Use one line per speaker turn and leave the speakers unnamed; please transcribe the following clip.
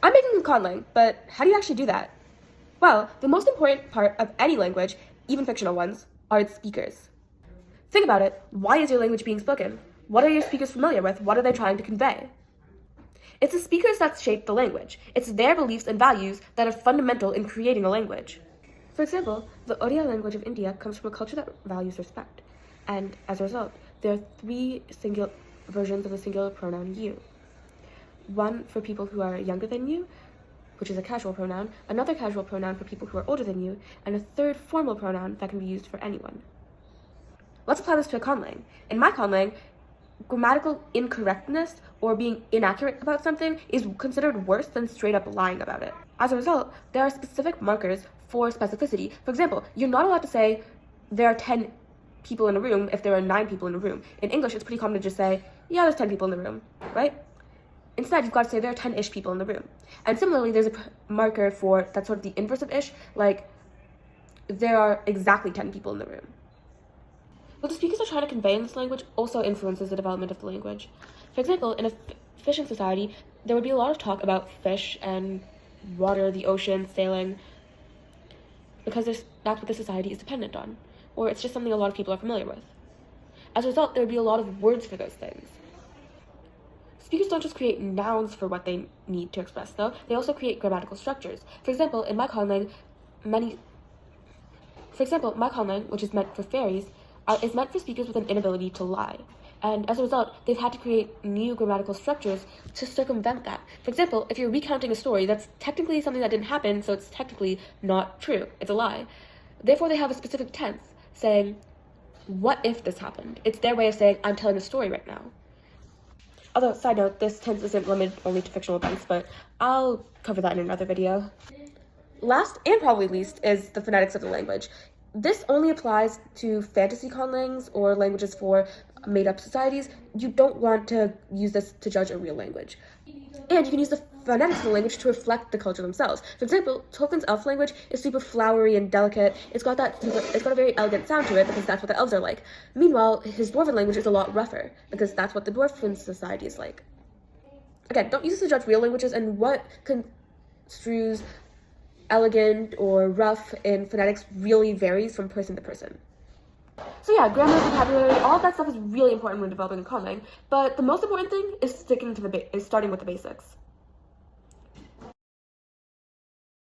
I'm making a conlang, but how do you actually do that? Well, the most important part of any language, even fictional ones, are its speakers. Think about it. Why is your language being spoken? What are your speakers familiar with? What are they trying to convey? It's the speakers that shape the language. It's their beliefs and values that are fundamental in creating a language. For example, the Odia language of India comes from a culture that values respect. And as a result, there are three singular versions of the singular pronoun you. One for people who are younger than you, which is a casual pronoun, another casual pronoun for people who are older than you, and a third formal pronoun that can be used for anyone. Let's apply this to a conlang. In my conlang, grammatical incorrectness or being inaccurate about something is considered worse than straight up lying about it. As a result, there are specific markers for specificity. For example, you're not allowed to say there are 10 people in a room if there are 9 people in a room. In English, it's pretty common to just say, yeah, there's 10 people in the room, right? Instead, you've got to say there are 10-ish people in the room. And similarly, there's a marker for that's sort of the inverse of ish, like there are exactly 10 people in the room. What the speakers are trying to convey in this language also influences the development of the language. For example, in a fishing society, there would be a lot of talk about fish and water, the ocean, sailing, because that's what the society is dependent on, or it's just something a lot of people are familiar with. As a result, there would be a lot of words for those things. Speakers don't just create nouns for what they need to express, though. They also create grammatical structures. For example, in my conlang, my conlang, which is meant for fairies, is meant for speakers with an inability to lie. And as a result, they've had to create new grammatical structures to circumvent that. For example, if you're recounting a story, that's technically something that didn't happen, so it's technically not true. It's a lie. Therefore, they have a specific tense saying, what if this happened? It's their way of saying, I'm telling a story right now. Although, side note, this tense isn't limited only to fictional events, but I'll cover that in another video. Last, and probably least, is the phonetics of the language. This only applies to fantasy conlangs or languages for made-up societies. You don't want to use this to judge a real language. And you can use the phonetics of the language to reflect the culture themselves. For example, Tolkien's elf language is super flowery and delicate. It's got a very elegant sound to it because that's what the elves are like. Meanwhile, his dwarven language is a lot rougher because that's what the dwarven society is like. Again, don't use this to judge real languages, and what construes elegant or rough in phonetics really varies from person to person. So yeah, grammar, vocabulary, all of that stuff is really important when developing a conlang, but the most important thing is starting with the basics.